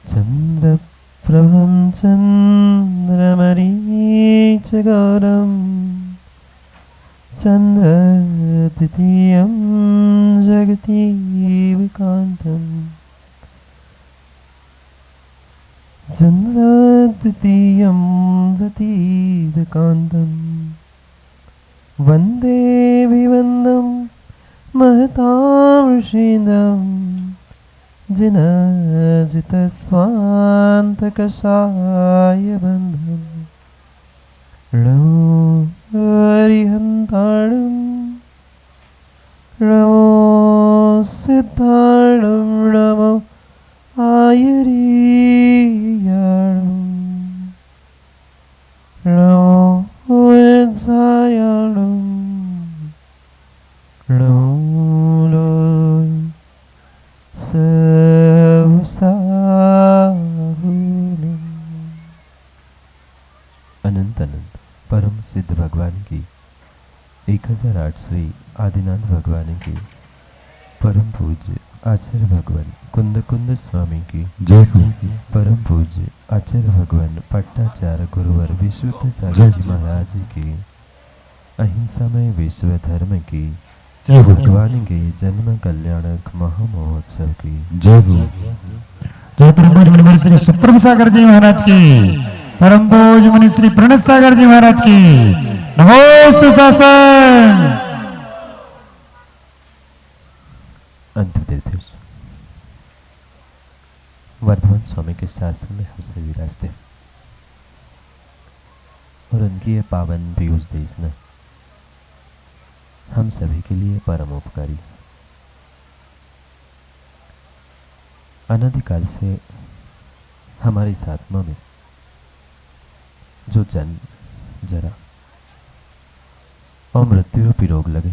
चन्द्रप्रभं चन्द्रमरीचिगौरं चन्द्रद्वितीयं जगतीवकान्तम् चन्द्रद्वितीयं जगतीवकान्तम् वन्दे विवन्दं महतां ऋषीन्द्रं जिनजितस्वान्तकषाय बन्धं नमो हरिहन्ताणं नमो सिद्धाणं नमो आयुरीयाणं नमो वज्रायाणं नमो अनंत अनंत परम सिद्ध भगवान की 1800वीं आदिनाथ भगवान की परम पूज्य आचार्य भगवान कुंद कुंद स्वामी की जय हो। परम पूज्य आचार्य भगवान पट्टाचार्य गुरुवर विश्वत सागर जी महाराज की अहिंसामय विश्व धर्म की भगवान के जन्म कल्याणक महामहोत्सव की जय हो। जय परम पूज्य मुनि श्री सुप्रभ सागर जी महाराज की, परम पूज्य मुनि श्री प्रणत सागर जी महाराज की नमोस्तु शासन। अंतर्देश वर्धमान स्वामी के शासन में हमसे विराजते और उनकी ये पावन पीयूष देश में हम सभी के लिए परम उपकारी। अनादिकाल से हमारी इस आत्मा में जो जन्म जरा और मृत्यु रूपी रोग लगे,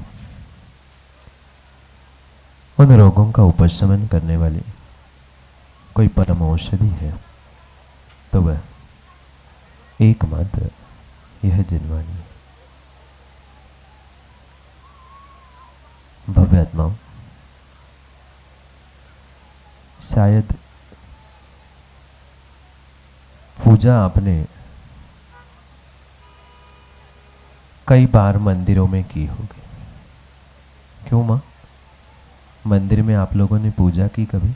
उन रोगों का उपशमन करने वाली कोई परम औषधि है तो वह एकमात्र यह जिनवाणी है। भव्य आत्माओं, शायद पूजा आपने कई बार मंदिरों में की होगी। क्यों माँ, मंदिर में आप लोगों ने पूजा की कभी?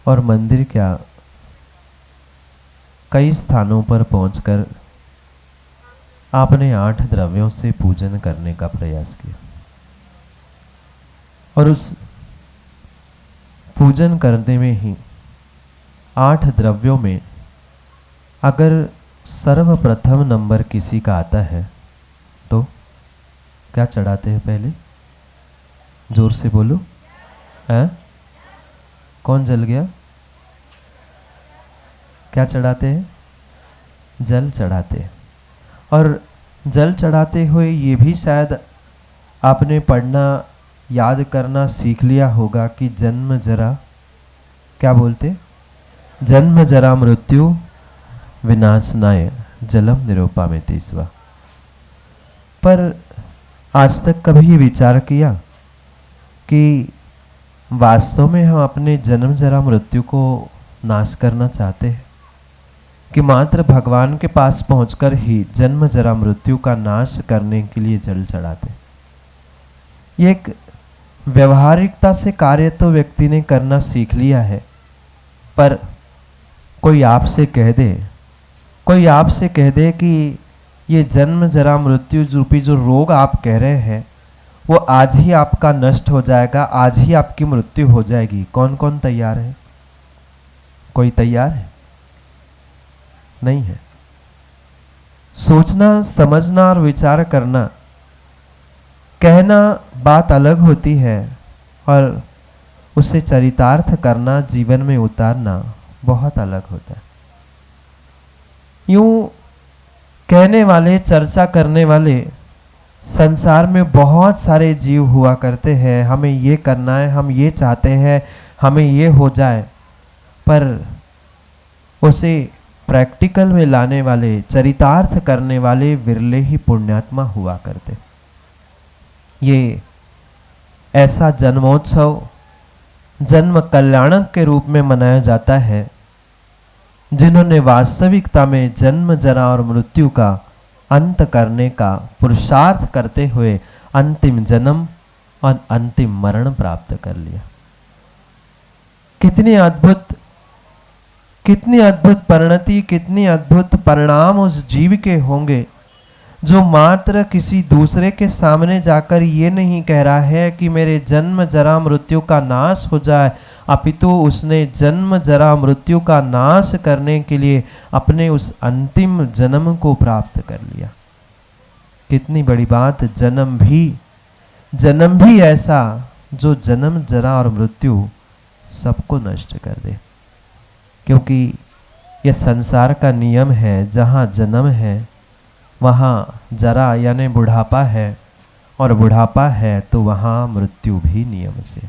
और मंदिर क्या, कई स्थानों पर पहुंचकर आपने 8 द्रव्यों से पूजन करने का प्रयास किया और उस पूजन करने में ही 8 द्रव्यों में अगर सर्वप्रथम नंबर किसी का आता है तो क्या चढ़ाते हैं? पहले जोर से बोलो, हैं? कौन जल गया? क्या चढ़ाते हैं? जल चढ़ाते हैं। और जल चढ़ाते हुए ये भी शायद आपने पढ़ना याद करना सीख लिया होगा कि जन्म जरा, क्या बोलते? जन्म जरा मृत्यु विनाशनाय जलम निरूपामेति स्वा। पर आज तक कभी विचार किया कि वास्तव में हम अपने जन्म जरा मृत्यु को नाश करना चाहते हैं कि मात्र भगवान के पास पहुंचकर ही जन्म जरा मृत्यु का नाश करने के लिए जल चढ़ाते? ये एक व्यवहारिकता से कार्य तो व्यक्ति ने करना सीख लिया है, पर कोई आपसे कह दे कि ये जन्म जरा मृत्यु रूपी जो रोग आप कह रहे हैं वो आज ही आपका नष्ट हो जाएगा, आज ही आपकी मृत्यु हो जाएगी। कौन कौन तैयार है? कोई तैयार है? नहीं है। सोचना, समझना और विचार करना, कहना बात अलग होती है और उसे चरितार्थ करना, जीवन में उतारना बहुत अलग होता है। यूं कहने वाले, चर्चा करने वाले संसार में बहुत सारे जीव हुआ करते हैं, हमें ये करना है, हम ये चाहते हैं, हमें ये हो जाए, पर उसे प्रैक्टिकल में लाने वाले, चरितार्थ करने वाले विरले ही पुण्यात्मा हुआ करते। ये ऐसा जन्मोत्सव जन्म कल्याणक के रूप में मनाया जाता है जिन्होंने वास्तविकता में जन्म जरा और मृत्यु का अंत करने का पुरुषार्थ करते हुए अंतिम जन्म और अंतिम मरण प्राप्त कर लिया। कितनी अद्भुत परिणति, कितनी अद्भुत परिणाम उस जीव के होंगे जो मात्र किसी दूसरे के सामने जाकर ये नहीं कह रहा है कि मेरे जन्म जरा मृत्यु का नाश हो जाए, अपितु उसने जन्म जरा मृत्यु का नाश करने के लिए अपने उस अंतिम जन्म को प्राप्त कर लिया। कितनी बड़ी बात। जन्म भी ऐसा जो जन्म जरा और मृत्यु सबको नष्ट कर दे, क्योंकि यह संसार का नियम है। जहाँ जन्म है वहाँ जरा यानी बुढ़ापा है, और बुढ़ापा है तो वहाँ मृत्यु भी नियम से,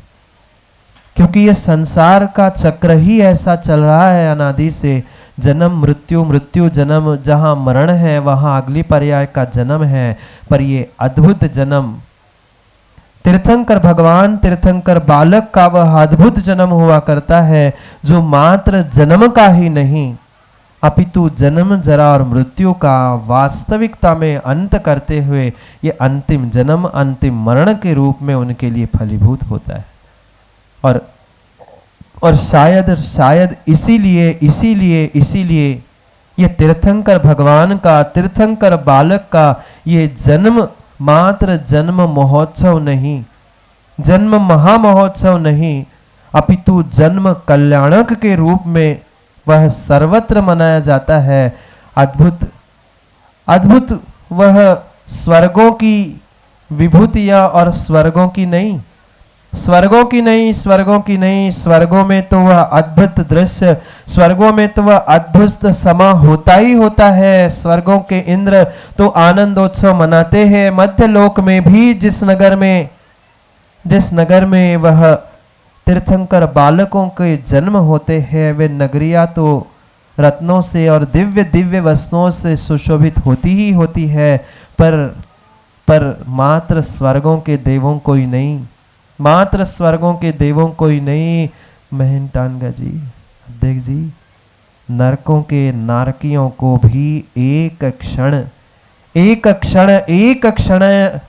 क्योंकि यह संसार का चक्र ही ऐसा चल रहा है अनादि से। जन्म मृत्यु, मृत्यु जन्म, जहाँ मरण है वहाँ अगली पर्याय का जन्म है। पर ये अद्भुत जन्म तीर्थंकर भगवान, तीर्थंकर बालक का वह अद्भुत जन्म हुआ करता है जो मात्र जन्म का ही नहीं अपितु जन्म जरा और मृत्यु का वास्तविकता में अंत करते हुए ये अंतिम जन्म अंतिम मरण के रूप में उनके लिए फलीभूत होता है। और शायद इसीलिए ये तीर्थंकर भगवान का, तीर्थंकर बालक का ये जन्म मात्र जन्म महोत्सव नहीं, जन्म महामहोत्सव नहीं, अपितु जन्म कल्याणक के रूप में वह सर्वत्र मनाया जाता है। अद्भुत वह स्वर्गों की विभूतियां और स्वर्गों की नहीं, स्वर्गों में तो वह अद्भुत दृश्य, स्वर्गों में तो वह अद्भुत समा होता ही होता है। स्वर्गों के इंद्र तो आनंदोत्सव मनाते हैं। मध्य लोक में भी जिस नगर में वह तीर्थंकर बालकों के जन्म होते हैं, वे नगरिया तो रत्नों से और दिव्य वस्तुओं से सुशोभित होती ही होती है, पर मात्र स्वर्गों के देवों को ही नहीं, मात्र स्वर्गों के देवों को ही नहीं। महंटानगा जी, देख जी, नरकों के नारकियों को भी एक क्षण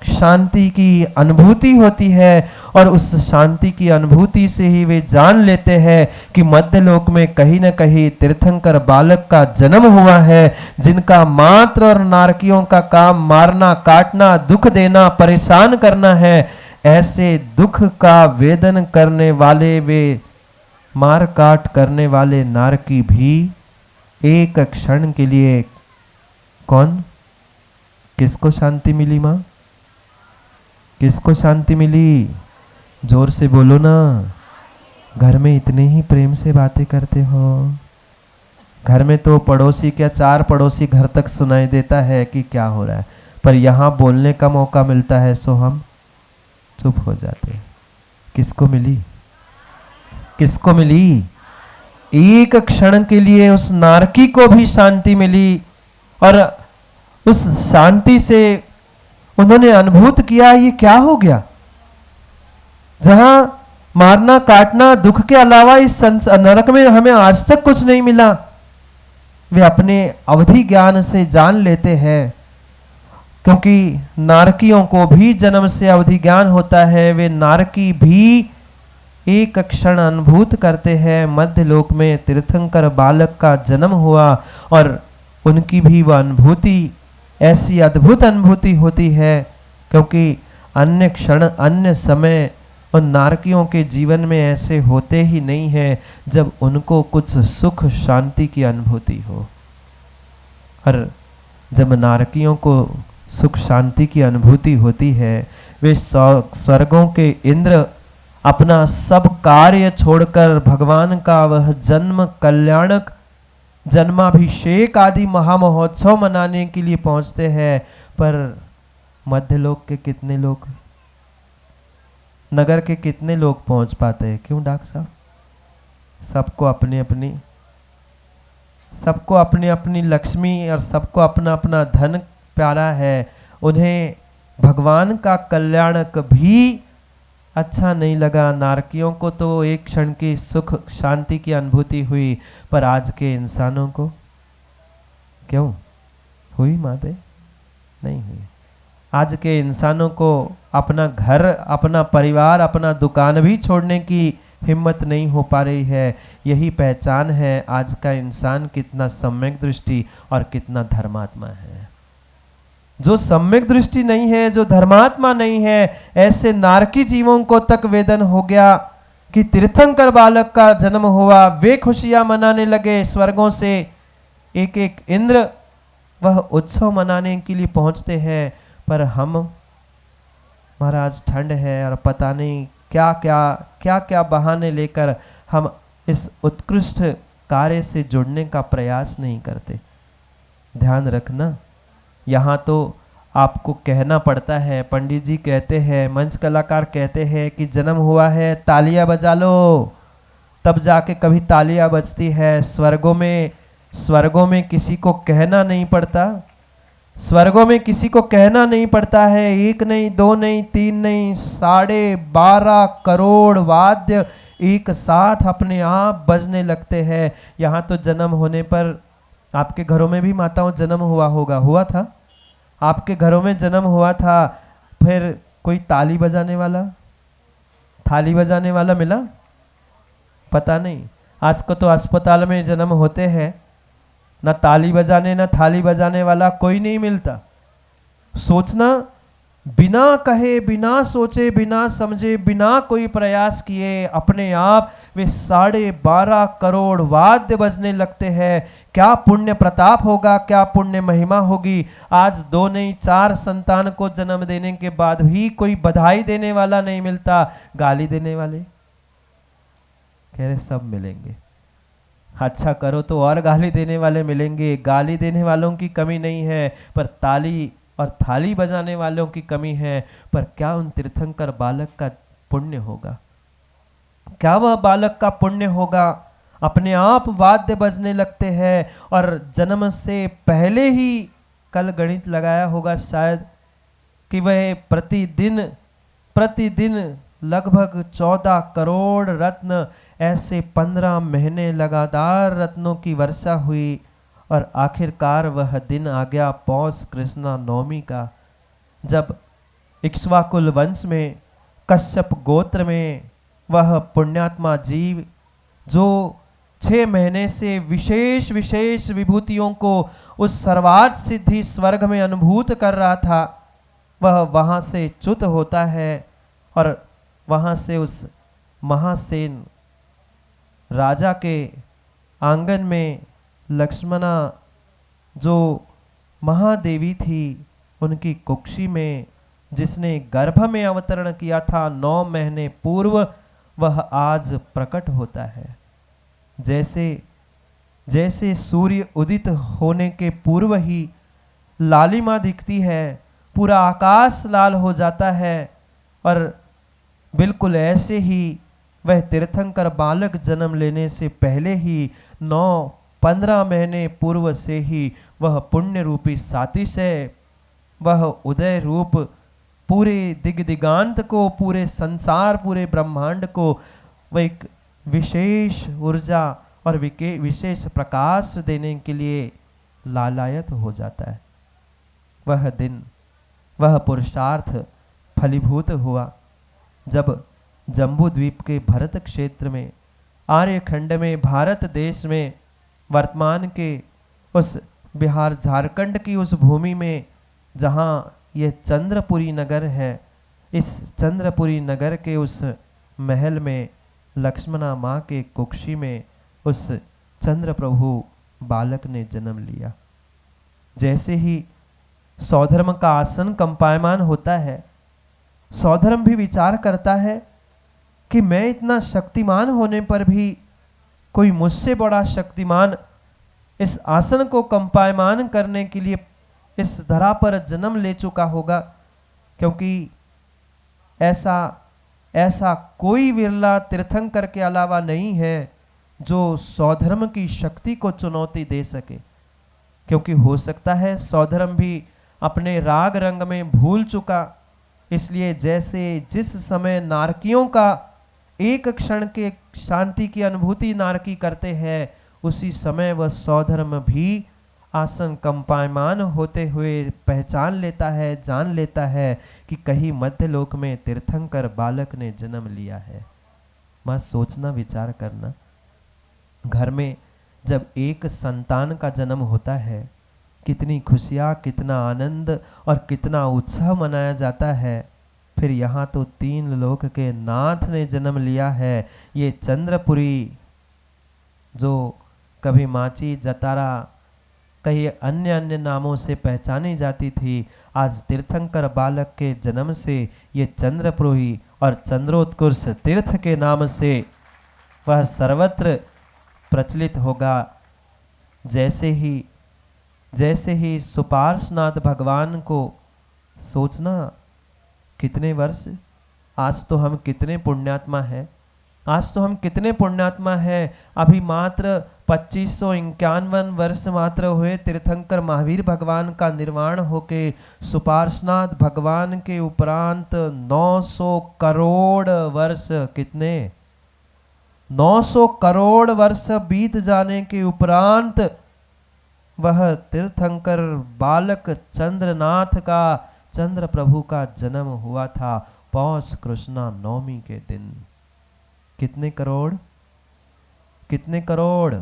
शांति की अनुभूति होती है, और उस शांति की अनुभूति से ही वे जान लेते हैं कि मध्यलोक में कहीं न कहीं तीर्थंकर बालक का जन्म हुआ है, जिनका मात्र और नारकियों का काम मारना, काटना, दुख देना, परेशान करना है। ऐसे दुख का वेदन करने वाले, वे मार काट करने वाले नारकी भी एक क्षण के लिए किसको शांति मिली? मां, किसको शांति मिली? जोर से बोलो ना। घर में इतने ही प्रेम से बातें करते हो, घर में तो पड़ोसी क्या 4 पड़ोसी घर तक सुनाई देता है कि क्या हो रहा है, पर यहाँ बोलने का मौका मिलता है सो हम चुप हो जाते हैं। किसको मिली? एक क्षण के लिए उस नारकी को भी शांति मिली, और उस शांति से उन्होंने अनुभूत किया ये क्या हो गया। जहां मारना, काटना, दुख के अलावा इस नरक में हमें आज तक कुछ नहीं मिला, वे अपने अवधि ज्ञान से जान लेते हैं, क्योंकि नारकियों को भी जन्म से अवधि ज्ञान होता है। वे नारकी भी एक क्षण अनुभूत करते हैं, मध्य लोक में तीर्थंकर बालक का जन्म हुआ, और उनकी भी वह अनुभूति ऐसी अद्भुत अनुभूति होती है, क्योंकि अन्य क्षण, अन्य समय उन नारकियों के जीवन में ऐसे होते ही नहीं है जब उनको कुछ सुख शांति की अनुभूति हो। और जब नारकियों को सुख शांति की अनुभूति होती है, वे स्वर्गों के इंद्र अपना सब कार्य छोड़कर भगवान का वह जन्म कल्याणक जन्माभिषेक आदि महामहोत्सव मनाने के लिए पहुंचते हैं। पर मध्यलोक के कितने लोग, नगर के कितने लोग पहुंच पाते हैं? क्यों डॉक्टर साहब? सबको अपनी अपनी लक्ष्मी और सबको अपना अपना धन प्यारा है। उन्हें भगवान का कल्याणक भी अच्छा नहीं लगा। नारकियों को तो एक क्षण की सुख शांति की अनुभूति हुई, पर आज के इंसानों को क्यों हुई माते? नहीं हुई। आज के इंसानों को अपना घर, अपना परिवार, अपना दुकान भी छोड़ने की हिम्मत नहीं हो पा रही है। यही पहचान है आज का इंसान कितना सम्यक दृष्टि और कितना धर्मात्मा है। जो सम्यक दृष्टि नहीं है, जो धर्मात्मा नहीं है, ऐसे नारकी जीवों को तक वेदन हो गया कि तीर्थंकर बालक का जन्म हुआ। वे खुशियां मनाने लगे स्वर्गों से। एक एक इंद्र वह उत्सव मनाने के लिए पहुंचते हैं, पर हम महाराज ठंड है और पता नहीं क्या क्या बहाने लेकर हम इस उत्कृष्ट कार्य से जुड़ने का प्रयास नहीं करते। ध्यान रखना, यहाँ तो आपको कहना पड़ता है। पंडित जी कहते हैं, मंच कलाकार कहते हैं कि जन्म हुआ है तालियां बजा लो, तब जाके कभी तालियां बजती है। स्वर्गों में किसी को कहना नहीं पड़ता। स्वर्गों में किसी को कहना नहीं पड़ता है। एक नहीं, दो नहीं, तीन नहीं, 12.5 करोड़ वाद्य एक साथ अपने आप बजने लगते हैं। यहाँ तो जन्म होने पर, आपके घरों में भी माताओं जन्म हुआ था? आपके घरों में जन्म हुआ था, फिर कोई ताली बजाने वाला, थाली बजाने वाला मिला? पता नहीं। आज को तो अस्पताल में जन्म होते हैं, ना ताली बजाने ना थाली बजाने वाला कोई नहीं मिलता। सोचना, बिना कहे, बिना सोचे, बिना समझे, बिना कोई प्रयास किए अपने आप वे 12.5 करोड़ वाद्य बजने लगते हैं। क्या पुण्य प्रताप होगा, क्या पुण्य महिमा होगी। आज 2 नहीं 4 संतान को जन्म देने के बाद भी कोई बधाई देने वाला नहीं मिलता। गाली देने वाले कह रहे सब मिलेंगे, अच्छा करो तो और गाली देने वाले मिलेंगे। गाली देने वालों की कमी नहीं है, पर ताली और थाली बजाने वालों की कमी है। पर क्या उन तीर्थंकर बालक का पुण्य होगा? क्या वह बालक का पुण्य होगा? अपने आप वाद्य बजने लगते हैं और जन्म से पहले ही कल गणित लगाया होगा शायद कि वह प्रतिदिन लगभग 14 करोड़ रत्न, ऐसे 15 महीने लगातार रत्नों की वर्षा हुई और आखिरकार वह दिन आ गया पौष कृष्णा नवमी का, जब इक्ष्वाकुल वंश में कश्यप गोत्र में वह पुण्यात्मा जीव जो 6 महीने से विशेष विभूतियों को उस सर्वार्थ सिद्धि स्वर्ग में अनुभूत कर रहा था, वह वहाँ से च्युत होता है और वहाँ से उस महासेन राजा के आंगन में लक्ष्मणा जो महादेवी थी उनकी कुक्षी में, जिसने गर्भ में अवतरण किया था 9 महीने पूर्व, वह आज प्रकट होता है। जैसे सूर्य उदित होने के पूर्व ही लालिमा दिखती है, पूरा आकाश लाल हो जाता है, और बिल्कुल ऐसे ही वह तीर्थंकर बालक जन्म लेने से पहले ही 9-15 महीने पूर्व से ही वह पुण्य रूपी सातिश है, वह उदय रूप पूरे दिग्दिगांत को, पूरे संसार, पूरे ब्रह्मांड को वह एक विशेष ऊर्जा और विशेष प्रकाश देने के लिए लालायत हो जाता है। वह दिन, वह पुरुषार्थ फलीभूत हुआ जब जम्बू द्वीप के भरत क्षेत्र में, आर्यखंड में, भारत देश में, वर्तमान के उस बिहार झारखंड की उस भूमि में जहाँ ये चंद्रपुरी नगर है, इस चंद्रपुरी नगर के उस महल में लक्ष्मणा माँ के कुक्षी में उस चंद्र प्रभु बालक ने जन्म लिया। जैसे ही सौधर्म का आसन कंपायमान होता है, सौधर्म भी विचार करता है कि मैं इतना शक्तिमान होने पर भी कोई मुझसे बड़ा शक्तिमान इस आसन को कंपायमान करने के लिए इस धरा पर जन्म ले चुका होगा, क्योंकि ऐसा कोई विरला तीर्थंकर के अलावा नहीं है जो सौधर्म की शक्ति को चुनौती दे सके। क्योंकि हो सकता है सौधर्म भी अपने राग रंग में भूल चुका, इसलिए जैसे जिस समय नारकियों का एक क्षण के शांति की अनुभूति नारकी करते हैं, उसी समय वह सौधर्म भी आसन कंपायमान होते हुए पहचान लेता है, जान लेता है कि कहीं मध्यलोक में तीर्थंकर बालक ने जन्म लिया है। मां सोचना, विचार करना, घर में जब एक संतान का जन्म होता है, कितनी खुशियाँ, कितना आनंद और कितना उत्साह मनाया जाता है। फिर यहाँ तो 3 लोक के नाथ ने जन्म लिया है। ये चंद्रपुरी जो कभी माची, जतारा, कई अन्य अन्य नामों से पहचानी जाती थी, आज तीर्थंकर बालक के जन्म से ये चंद्रपुरी और चंद्रोत्कर्ष तीर्थ के नाम से वह सर्वत्र प्रचलित होगा। जैसे ही सुपार्श्वनाथ भगवान को सोचना, कितने वर्ष, आज तो हम कितने पुण्यात्मा हैं, आज तो हम कितने पुण्यात्मा हैं। अभी मात्र 2551 वर्ष मात्र हुए तीर्थंकर महावीर भगवान का निर्वाण होके सुपार्श्वनाथ भगवान के उपरांत 900 करोड़ वर्ष, कितने 900 करोड़ वर्ष बीत जाने के उपरांत वह तीर्थंकर बालक चंद्रनाथ का, चंद्र प्रभु का जन्म हुआ था पौष कृष्णा नवमी के दिन। कितने करोड़, कितने करोड़,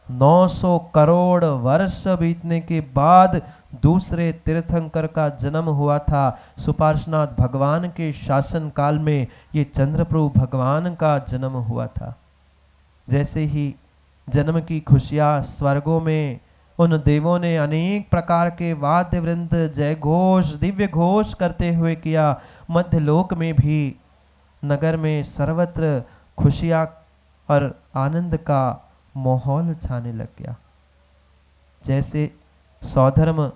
900 करोड़ वर्ष बीतने के बाद दूसरे तीर्थंकर का जन्म हुआ था। सुपार्श्वनाथ भगवान के शासन काल में ये चंद्रप्रभु भगवान का जन्म हुआ था। जैसे ही जन्म की खुशियां स्वर्गों में उन देवों ने अनेक प्रकार के वाद्य वृंद, जय घोष, दिव्य घोष करते हुए किया, मध्यलोक में भी नगर में सर्वत्र खुशियां और आनंद का माहौल छाने लग गया। जैसे सौधर्म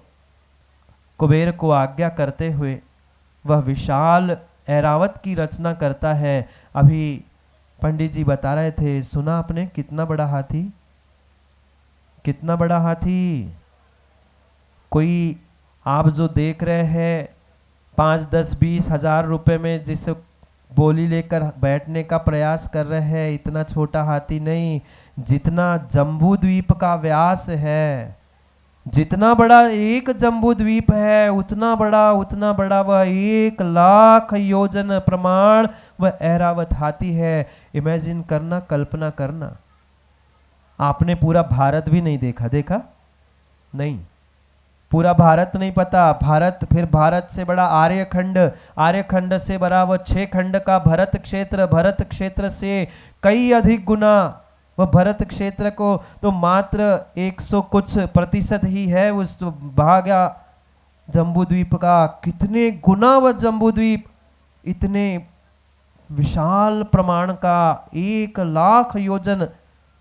कुबेर को आज्ञा करते हुए वह विशाल ऐरावत की रचना करता है। अभी पंडित जी बता रहे थे, सुना आपने, कितना बड़ा हाथी, कितना बड़ा हाथी। कोई आप जो देख रहे हैं 5, 10, 20 हजार रुपए में जिस बोली लेकर बैठने का प्रयास कर रहे हैं, इतना छोटा हाथी नहीं। जितना जम्बू द्वीप का व्यास है, जितना बड़ा एक जम्बू द्वीप है, उतना बड़ा वह 1 लाख योजन प्रमाण वह ऐरावत हाथी है। इमेजिन करना, कल्पना करना। आपने पूरा भारत भी नहीं देखा नहीं, पूरा भारत नहीं पता। भारत, फिर भारत से बड़ा आर्यखंड, आर्यखंड से बड़ा वह 6 खंड का भरत क्षेत्र, भरत क्षेत्र से कई अधिक गुना वह भरत क्षेत्र को तो मात्र 100 कुछ प्रतिशत ही है उस भागा जम्बूद्वीप का। कितने गुना वह जम्बूद्वीप, इतने विशाल प्रमाण का 1 लाख योजन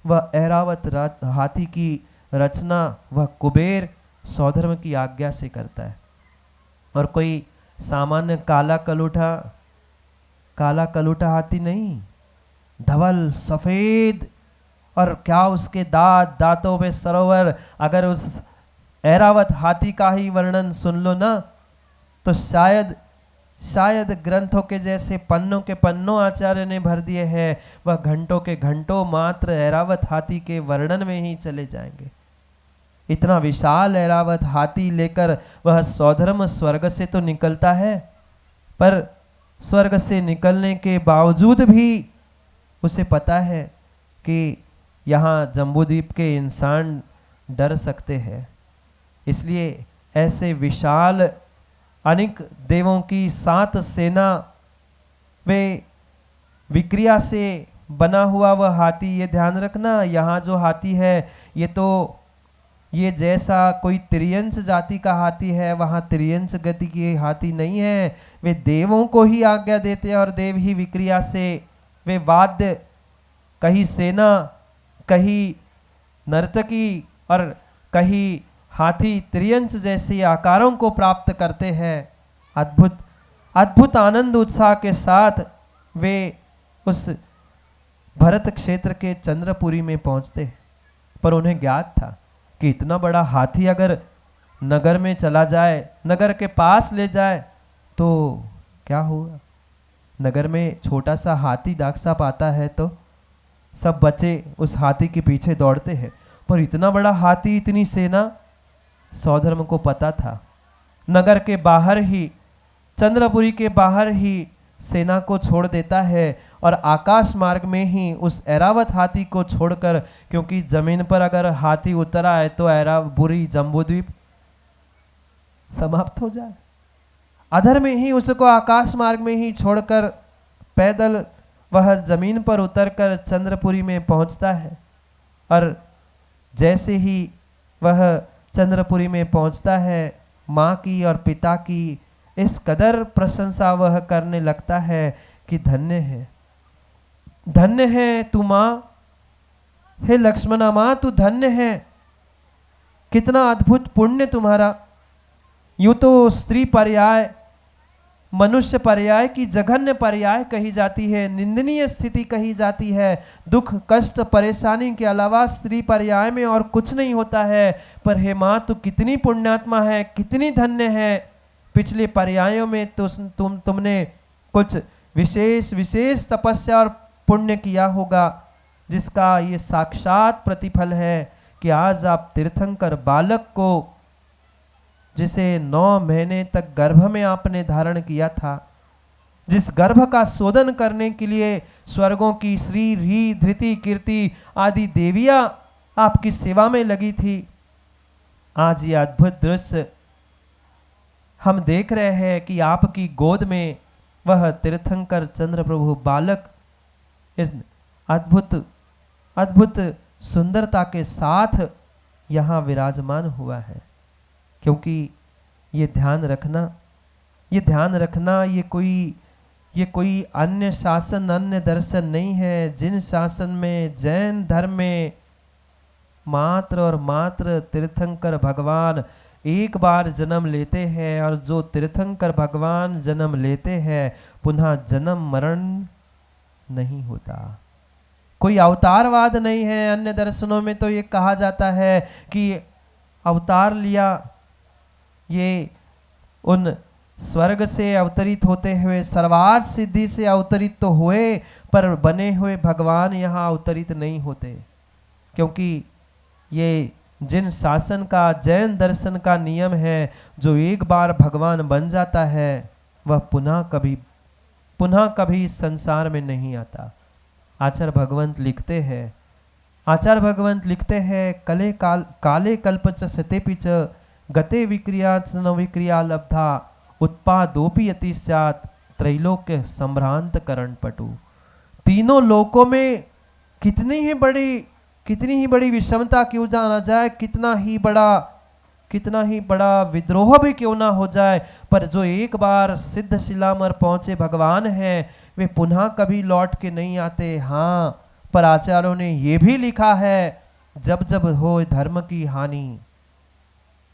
वह ऐरावत हाथी की रचना वह कुबेर सौधर्म की आज्ञा से करता है। और कोई सामान्य काला कलूटा हाथी नहीं, धवल सफेद, और क्या उसके दांतों में सरोवर। अगर उस ऐरावत हाथी का ही वर्णन सुन लो ना, तो शायद ग्रंथों के जैसे पन्नों के पन्नों आचार्य ने भर दिए हैं, वह घंटों के घंटों मात्र ऐरावत हाथी के वर्णन में ही चले जाएंगे। इतना विशाल ऐरावत हाथी लेकर वह सौधर्म स्वर्ग से तो निकलता है, पर स्वर्ग से निकलने के बावजूद भी उसे पता है कि यहाँ जम्बूद्वीप के इंसान डर सकते हैं। इसलिए ऐसे विशाल अनेक देवों की 7 सेना वे विक्रिया से बना हुआ वह हाथी। ये ध्यान रखना, यहाँ जो हाथी है ये जैसा कोई त्रियंश जाति का हाथी है, वहाँ त्रियंश गति की हाथी नहीं है। वे देवों को ही आज्ञा देते हैं और देव ही विक्रिया से वे वाद्य, कहीं सेना, कहीं नर्तकी और कहीं हाथी त्रियंश जैसे आकारों को प्राप्त करते हैं। अद्भुत अद्भुत आनंद उत्साह के साथ वे उस भरत क्षेत्र के चंद्रपुरी में पहुंचते, पर उन्हें ज्ञात था कि इतना बड़ा हाथी अगर नगर में चला जाए, नगर के पास ले जाए, तो क्या हुआ? नगर में छोटा सा हाथी डॉक्टर साहब आता है तो सब बच्चे उस हाथी के पीछे दौड़ते हैं, पर इतना बड़ा हाथी, इतनी सेना, सौधर्म को पता था। नगर के बाहर ही, चंद्रपुरी के बाहर ही सेना को छोड़ देता है और आकाश मार्ग में ही उस ऐरावत हाथी को छोड़कर, क्योंकि जमीन पर अगर हाथी उतरा है तो ऐरावुरी जम्बूद्वीप समाप्त हो जाए, अधर में ही उसको आकाश मार्ग में ही छोड़कर पैदल वह जमीन पर उतरकर चंद्रपुरी में पहुंचता है। और जैसे ही वह चंद्रपुरी में पहुंचता है, माँ की और पिता की इस कदर प्रशंसा वह करने लगता है कि धन्य है तू माँ, हे लक्ष्मणा माँ तू धन्य है, कितना अद्भुत पुण्य तुम्हारा। यूं तो स्त्री पर्याय, मनुष्य पर्याय की जघन्य पर्याय कही जाती है, निंदनीय स्थिति कही जाती है। दुख कष्ट परेशानी के अलावा स्त्री पर्याय में और कुछ नहीं होता है। पर हे माँ तू कितनी पुण्यात्मा है, कितनी धन्य है। पिछले पर्यायों में तो तुमने कुछ विशेष तपस्या और पुण्य किया होगा, जिसका ये साक्षात प्रतिफल है कि आज आप तीर्थंकर बालक को, जिसे 9 महीने तक गर्भ में आपने धारण किया था, जिस गर्भ का शोधन करने के लिए स्वर्गों की श्री री धृति कीर्ति आदि देवियां आपकी सेवा में लगी थी, आज ये अद्भुत दृश्य हम देख रहे हैं कि आपकी गोद में वह तीर्थंकर चंद्र प्रभु बालक इस अद्भुत सुंदरता के साथ यहाँ विराजमान हुआ है। क्योंकि ये ध्यान रखना ये कोई अन्य शासन, अन्य दर्शन नहीं है। जिन शासन में, जैन धर्म में मात्र और मात्र तीर्थंकर भगवान एक बार जन्म लेते हैं, और जो तीर्थंकर भगवान जन्म लेते हैं पुनः जन्म मरण नहीं होता। कोई अवतारवाद नहीं है। अन्य दर्शनों में तो ये कहा जाता है कि अवतार लिया, ये उन स्वर्ग से अवतरित होते हुए सर्वार्थ सिद्धि से अवतरित तो हुए, पर बने हुए भगवान यहाँ अवतरित नहीं होते। क्योंकि ये जिन शासन का, जैन दर्शन का नियम है, जो एक बार भगवान बन जाता है वह पुनः कभी संसार में नहीं आता। आचार्य भगवंत लिखते हैं काले कल्पच सतेपि च गते विक्रिया न विक्रिया लब्धा उत्पादोपि अति स्यात् त्रैलोक्य संभ्रांत करण पटु। तीनों लोकों में कितनी ही बड़ी विषमता क्यों ना जाए, कितना ही बड़ा विद्रोह भी क्यों ना हो जाए, पर जो एक बार सिद्ध शिलामर पहुंचे भगवान हैं वे पुनः कभी लौट के नहीं आते। हाँ, पर आचार्यों ने ये भी लिखा है, जब जब होए धर्म की हानि,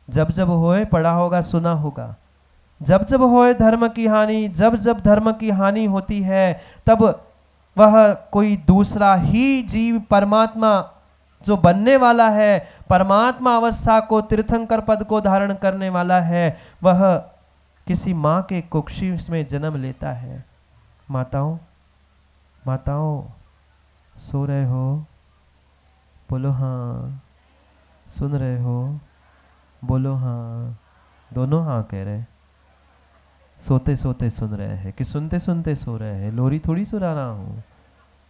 जब जब होए, पढ़ा होगा सुना होगा, जब जब होए धर्म की हानि, जब जब धर्म की हानि होती है तब वह कोई दूसरा ही जीव परमात्मा जो बनने वाला है, परमात्मा अवस्था को, तीर्थंकर पद को धारण करने वाला है, वह किसी माँ के कुक्षी में जन्म लेता है। माताओं सो रहे हो? बोलो हाँ। सुन रहे हो? बोलो हाँ। दोनों हाँ कह रहे। सोते सोते सुन रहे हैं कि सुनते सुनते सो रहे हैं? लोरी थोड़ी सुना रहा हूँ।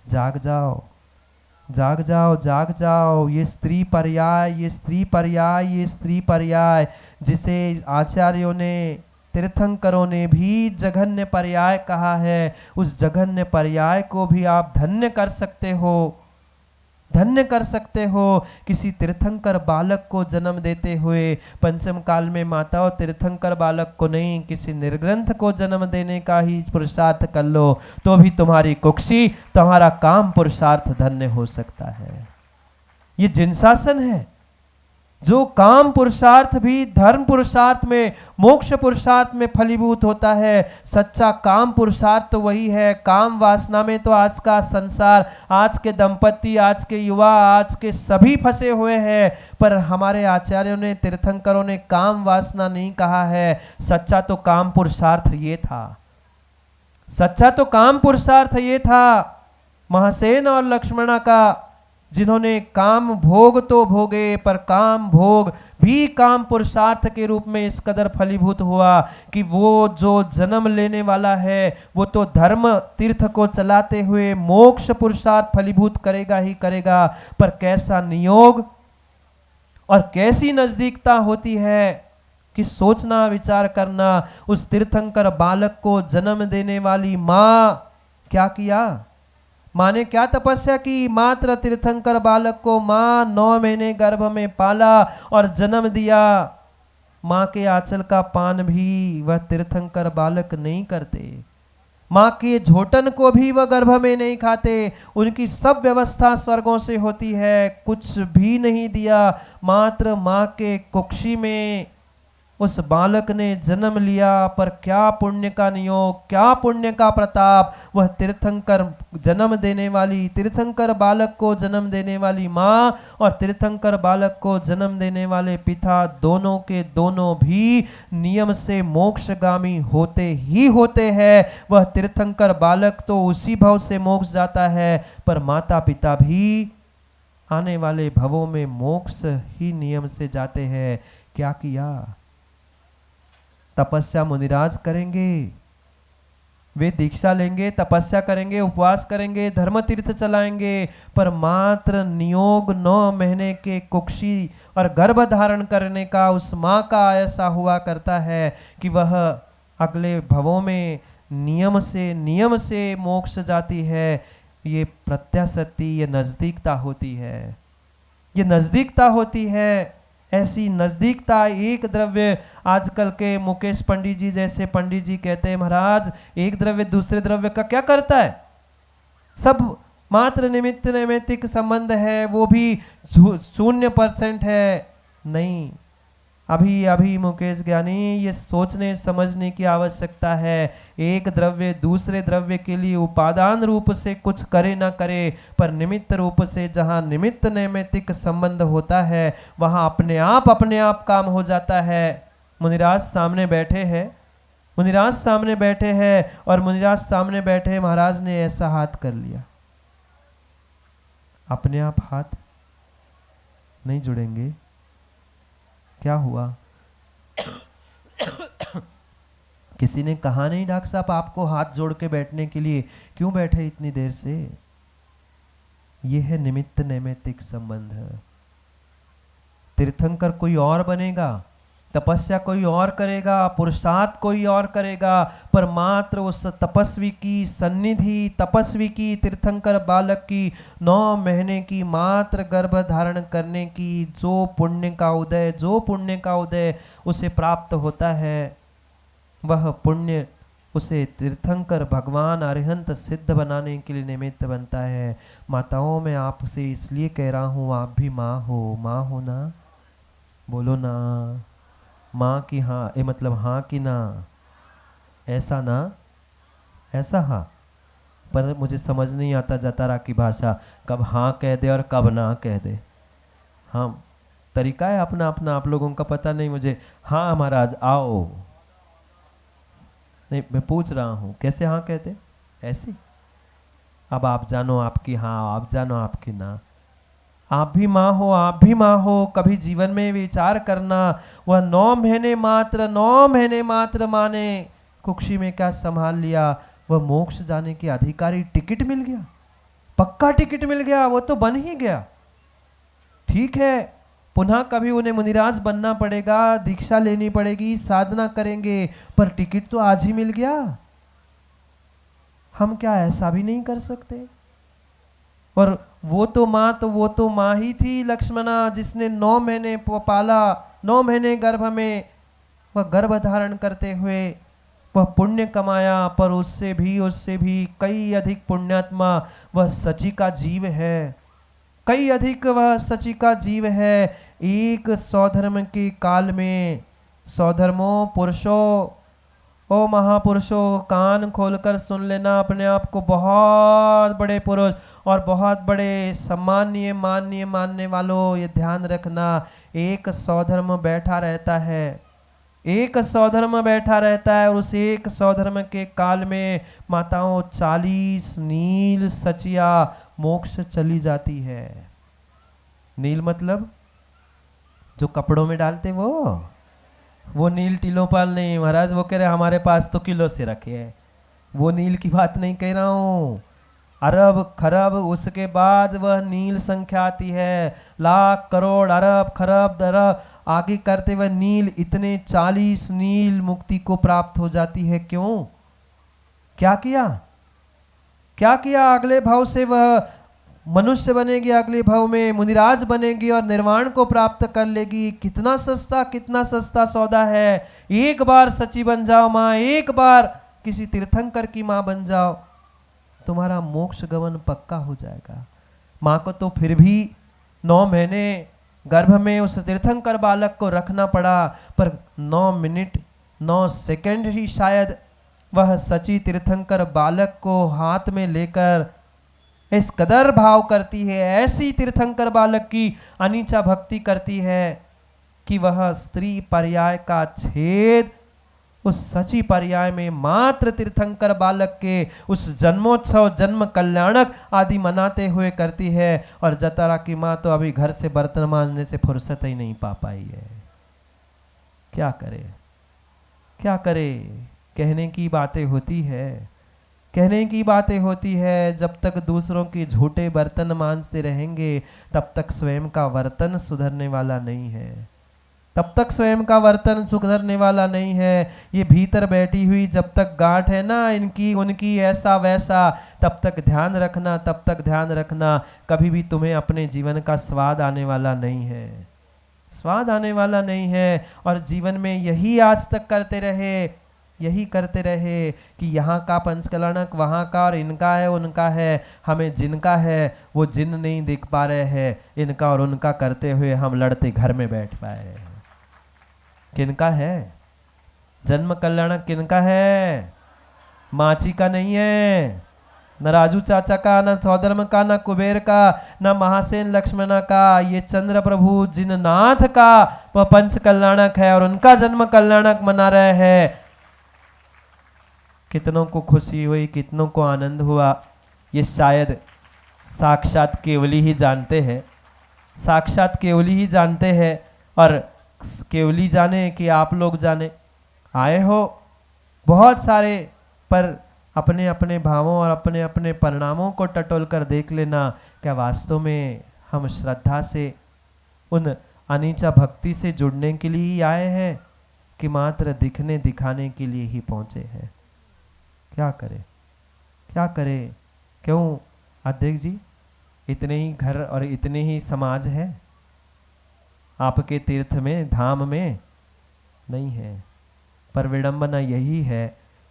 जाग जाओ, जाग जाओ, जाग जाओ। ये स्त्री पर्याय जिसे आचार्यों ने, तीर्थंकरों ने भी जघन्य पर्याय कहा है, उस जघन्य पर्याय को भी आप धन्य कर सकते हो। किसी तीर्थंकर बालक को जन्म देते हुए पंचम काल में माताओं तीर्थंकर बालक को नहीं, किसी निर्ग्रंथ को जन्म देने का ही पुरुषार्थ कर लो तो भी तुम्हारी कुक्षी, तुम्हारा काम पुरुषार्थ धन्य हो सकता है। ये जिन शासन है जो काम पुरुषार्थ भी धर्म पुरुषार्थ में, मोक्ष पुरुषार्थ में फलीभूत होता है। सच्चा काम पुरुषार्थ तो वही है। काम वासना में तो आज का संसार, आज के दंपति, आज के युवा, आज के सभी फंसे हुए हैं। पर हमारे आचार्यों ने, तीर्थंकरों ने काम वासना नहीं कहा है। सच्चा तो काम पुरुषार्थ ये था सच्चा तो काम पुरुषार्थ ये था महासेन और लक्ष्मणा का, जिन्होंने काम भोग तो भोगे पर काम भोग भी काम पुरुषार्थ के रूप में इस कदर फलीभूत हुआ कि वो जो जन्म लेने वाला है वो तो धर्म तीर्थ को चलाते हुए मोक्ष पुरुषार्थ फलीभूत करेगा ही करेगा, पर कैसा नियोग और कैसी नजदीकता होती है कि सोचना विचार करना। उस तीर्थंकर बालक को जन्म देने वाली माँ क्या किया, माँ ने क्या तपस्या की, मात्र तीर्थंकर बालक को माँ 9 महीने गर्भ में पाला और जन्म दिया। माँ के आंचल का पान भी वह तीर्थंकर बालक नहीं करते, माँ के झोटन को भी वह गर्भ में नहीं खाते, उनकी सब व्यवस्था स्वर्गों से होती है, कुछ भी नहीं दिया, मात्र माँ के कुक्षी में उस बालक ने जन्म लिया। पर क्या पुण्य का नियोग, क्या पुण्य का प्रताप, वह तीर्थंकर जन्म देने वाली, तीर्थंकर बालक को जन्म देने वाली माँ और तीर्थंकर बालक को जन्म देने वाले पिता, दोनों के दोनों भी नियम से मोक्षगामी होते ही होते हैं। वह तीर्थंकर बालक तो उसी भव से मोक्ष जाता है, पर माता पिता भी आने वाले भवों में मोक्ष ही नियम से जाते हैं। क्या किया, तपस्या मुनिराज करेंगे, वे दीक्षा लेंगे, तपस्या करेंगे, उपवास करेंगे, धर्म तीर्थ चलाएंगे, पर मात्र नियोग 9 महीने के कुक्षी और गर्भ धारण करने का उस माँ का ऐसा हुआ करता है कि वह अगले भवों में नियम से मोक्ष जाती है। ये प्रत्याशक्ति, ये नजदीकता होती है, ये नजदीकता होती है। ऐसी नजदीकता एक द्रव्य, आजकल के मुकेश पंडित जी जैसे पंडित जी कहते हैं महाराज एक द्रव्य दूसरे द्रव्य का क्या करता है, सब मात्र निमित्त नैमित्तिक संबंध है, वो भी 0% है। नहीं, अभी अभी मुकेश ज्ञानी ये सोचने समझने की आवश्यकता है। एक द्रव्य दूसरे द्रव्य के लिए उपादान रूप से कुछ करे ना करे, पर निमित्त रूप से जहाँ निमित्त नैमित्तिक संबंध होता है वहाँ अपने आप काम हो जाता है। मुनिराज सामने बैठे हैं, मुनिराज सामने बैठे हैं और मुनिराज सामने बैठे महाराज ने ऐसा हाथ कर लिया, अपने आप हाथ नहीं जुड़ेंगे। क्या हुआ, किसी ने कहा नहीं डॉक्टर साहब आपको हाथ जोड़ के बैठने के लिए, क्यों बैठे इतनी देर से? यह है निमित्त नैमित्तिक संबंध। तीर्थंकर कोई और बनेगा, तपस्या कोई और करेगा, पुरुषार्थ कोई और करेगा, पर मात्र उस तपस्वी की सन्निधि, तपस्वी की तीर्थंकर बालक की 9 महीने की मात्र गर्भ धारण करने की जो पुण्य का उदय उसे प्राप्त होता है, वह पुण्य उसे तीर्थंकर भगवान अरिहंत सिद्ध बनाने के लिए निमित्त बनता है। माताओं मैं आपसे इसलिए कह रहा हूँ, आप भी माँ हो ना, बोलो ना, माँ की हाँ, ये मतलब हाँ की ना, ऐसा ना, ऐसा हाँ, पर मुझे समझ नहीं आता जतारा की भाषा, कब हाँ कह दे और कब ना कह दे। हाँ तरीका है अपना अपना, आप लोगों का पता नहीं मुझे। हाँ महाराज आओ, नहीं मैं पूछ रहा हूँ कैसे हाँ कहते, ऐसे। अब आप जानो आपकी हाँ, आप जानो आपकी ना। आप भी माँ हो, आप भी माँ हो, कभी जीवन में विचार करना, वह 9 महीने मात्र माँ ने कुक्षी में क्या संभाल लिया, वह मोक्ष जाने के अधिकारी टिकट मिल गया, पक्का टिकट मिल गया, वो तो बन ही गया। ठीक है, पुनः कभी उन्हें मुनिराज बनना पड़ेगा, दीक्षा लेनी पड़ेगी, साधना करेंगे, पर टिकट तो आज ही मिल गया। हम क्या ऐसा भी नहीं कर सकते? और वो तो माँ ही थी लक्ष्मणा, जिसने 9 महीने पाला, 9 महीने गर्भ में वह गर्भ धारण करते हुए वह पुण्य कमाया, पर उससे भी कई अधिक पुण्यात्मा वह सची का जीव है, कई अधिक वह सची का जीव है। एक सौधर्म के काल में, सौधर्मों पुरुषों, ओ महापुरुषों कान खोलकर सुन लेना, अपने आप को बहुत बड़े पुरुष और बहुत बड़े सम्मानीय मानने वालों, ये ध्यान रखना, एक सौधर्म बैठा रहता है, एक सौधर्म बैठा रहता है और उस एक सौधर्म के काल में माताओं 40 नील सचिया मोक्ष चली जाती है। नील मतलब जो कपड़ों में डालते वो नील टिलोपाल नहीं महाराज, वो कह रहे हमारे पास तो किलो से रखे हैं, वो नील की बात नहीं कह रहा हूं। अरब खरब, उसके बाद वह नील संख्या आती है, लाख करोड़ अरब खरब दरब आगे करते हुए नील, इतने 40 नील मुक्ति को प्राप्त हो जाती है। क्यों? क्या किया? क्या किया? अगले भाव से वह मनुष्य बनेगी, अगले भाव में मुनिराज बनेगी और निर्वाण को प्राप्त कर लेगी। कितना सस्ता सौदा है। एक बार सची बन जाओ माँ, एक बार किसी तीर्थंकर की माँ बन जाओ, तुम्हारा मोक्ष गमन पक्का हो जाएगा। माँ को तो फिर भी 9 महीने गर्भ में उस तीर्थंकर बालक को रखना पड़ा, पर 9 मिनट 9 सेकंड ही शायद वह सची तीर्थंकर बालक को हाथ में लेकर इस कदर भाव करती है, ऐसी तीर्थंकर बालक की अनीचा भक्ति करती है कि वह स्त्री पर्याय का छेद उस सची पर्याय में मात्र तीर्थंकर बालक के उस जन्मोत्सव जन्म कल्याणक आदि मनाते हुए करती है। और जतारा की माँ तो अभी घर से बर्तन मांजने से फुर्सत ही नहीं पा पाई है। क्या करे, क्या करे। कहने की बातें होती है, कहने की बातें होती है। जब तक दूसरों के झूठे बर्तन मांजते रहेंगे तब तक स्वयं का बर्तन सुधरने वाला नहीं है, तब तक स्वयं का बर्तन सुधरने वाला नहीं है। ये भीतर बैठी हुई जब तक गांठ है ना इनकी उनकी ऐसा वैसा, तब तक ध्यान रखना, तब तक ध्यान रखना, कभी भी तुम्हें अपने जीवन का स्वाद आने वाला नहीं है, स्वाद आने वाला नहीं है। और जीवन में यही आज तक करते रहे, यही करते रहे कि यहाँ का पंचकलनक वहाँ का और इनका है उनका है, हमें जिनका है वो जिन नहीं दिख पा रहे हैं, इनका और उनका करते हुए हम लड़ते घर में बैठ पाए हैं। किनका है जन्म कल्याणक? किनका है? माची का नहीं है, न राजू चाचा का, न सौधर्म का, न कुबेर का, न महासेन लक्ष्मणा का। ये चंद्र प्रभु जिननाथ का वह पंच कल्याणक है और उनका जन्म कल्याणक मना रहे हैं। कितनों को खुशी हुई, कितनों को आनंद हुआ, ये शायद साक्षात केवली ही जानते हैं, साक्षात केवली ही जानते हैं। और केवली जाने कि आप लोग जाने। आए हो बहुत सारे, पर अपने अपने भावों और अपने अपने परिणामों को टटोल कर देख लेना, क्या वास्तव में हम श्रद्धा से उन अनीचा भक्ति से जुड़ने के लिए ही आए हैं कि मात्र दिखने दिखाने के लिए ही पहुंचे हैं? क्या करें, क्या करें। क्यों अध्यक्ष जी, इतने ही घर और इतने ही समाज है आपके तीर्थ में, धाम में नहीं है। पर विडंबना यही है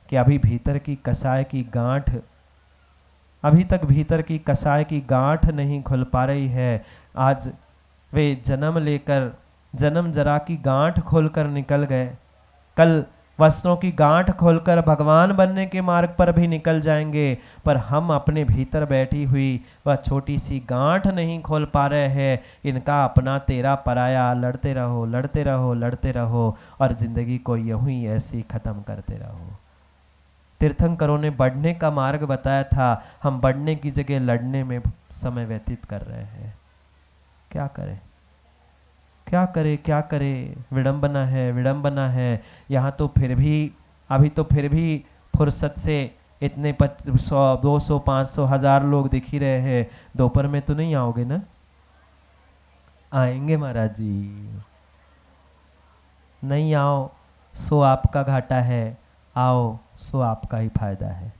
कि अभी भीतर की कसाय की गांठ, अभी तक भीतर की कसाय की गांठ नहीं खुल पा रही है। आज वे जन्म लेकर जन्म जरा की गांठ खोलकर निकल गए, कल वस्त्रों की गांठ खोलकर भगवान बनने के मार्ग पर भी निकल जाएंगे, पर हम अपने भीतर बैठी हुई वह छोटी सी गांठ नहीं खोल पा रहे हैं। इनका अपना तेरा पराया, लड़ते रहो लड़ते रहो लड़ते रहो और जिंदगी को यूं ही ऐसी खत्म करते रहो। तीर्थंकरों ने बढ़ने का मार्ग बताया था, हम बढ़ने की जगह लड़ने में समय व्यतीत कर रहे हैं। क्या करें, क्या करे, क्या करे। विडंबना है, विडंबना है। यहाँ तो फिर भी, अभी तो फिर भी फुर्सत से इतने 100 200 500 1000 लोग दिख ही रहे हैं। दोपहर में तो नहीं आओगे ना? आएंगे महाराज जी, नहीं आओ सो आपका घाटा है, आओ सो आपका ही फायदा है।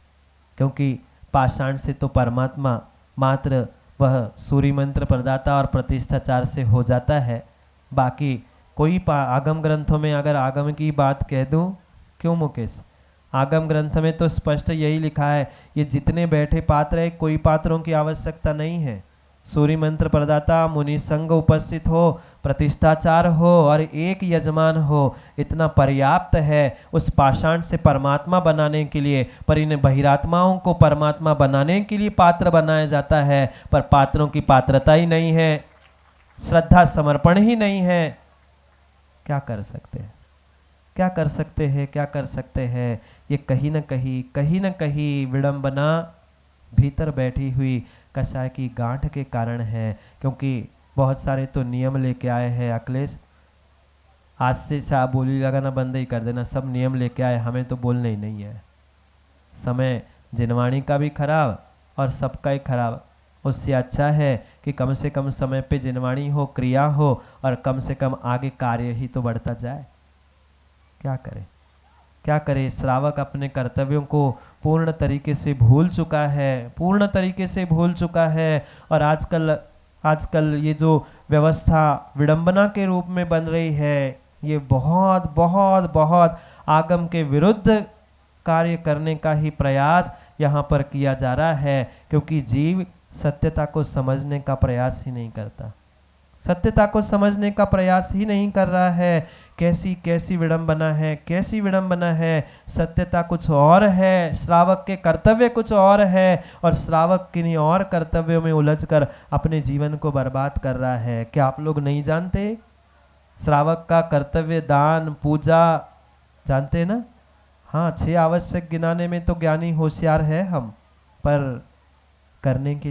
क्योंकि पाषाण से तो परमात्मा मात्र वह सूर्य मंत्र प्रदाता और प्रतिष्ठाचार से हो जाता है। बाकी कोई आगम ग्रंथों में अगर आगम की बात कह दूं, क्यों मुकेश, आगम ग्रंथ में तो स्पष्ट यही लिखा है, ये जितने बैठे पात्र है कोई पात्रों की आवश्यकता नहीं है। सूर्य मंत्र प्रदाता, मुनि संग उपस्थित हो, प्रतिष्ठाचार हो और एक यजमान हो, इतना पर्याप्त है उस पाषाण से परमात्मा बनाने के लिए। पर इन बहिरात्माओं को परमात्मा बनाने के लिए पात्र बनाया जाता है, पर पात्रों की पात्रता ही नहीं है, श्रद्धा समर्पण ही नहीं है। क्या कर सकते हैं, क्या कर सकते हैं, क्या कर सकते हैं। ये कहीं न कहीं विडंबना भीतर बैठी हुई कषाय की गांठ के कारण है। क्योंकि बहुत सारे तो नियम लेके आए हैं अखिलेश, आज से साहब बोली लगाना बंद ही कर देना, सब नियम लेके आए, हमें तो बोलना ही नहीं है। समय जिनवाणी का भी खराब और सबका ही खराब। उससे अच्छा है कि कम से कम समय पे जिनवाणी हो, क्रिया हो, और कम से कम आगे कार्य ही तो बढ़ता जाए। क्या करें, क्या करे। श्रावक अपने कर्तव्यों को पूर्ण तरीके से भूल चुका है, पूर्ण तरीके से भूल चुका है। और आजकल ये जो व्यवस्था विडंबना के रूप में बन रही है, ये बहुत बहुत बहुत आगम के विरुद्ध कार्य करने का ही प्रयास यहाँ पर किया जा रहा है। क्योंकि जीव सत्यता को समझने का प्रयास ही नहीं करता, सत्यता को समझने का प्रयास ही नहीं कर रहा है। कैसी कैसी विडंबना है, कैसी विडंबना है। सत्यता कुछ और है, श्रावक के कर्तव्य कुछ और है, और श्रावक किन्हीं और कर्तव्यों में उलझकर अपने जीवन को बर्बाद कर रहा है। क्या आप लोग नहीं जानते? श्रावक का कर्तव्य दान पूजा जानते हैं ना? हाँ, 6 आवश्यक गिनाने में तो ज्ञानी होशियार है हम, पर करने के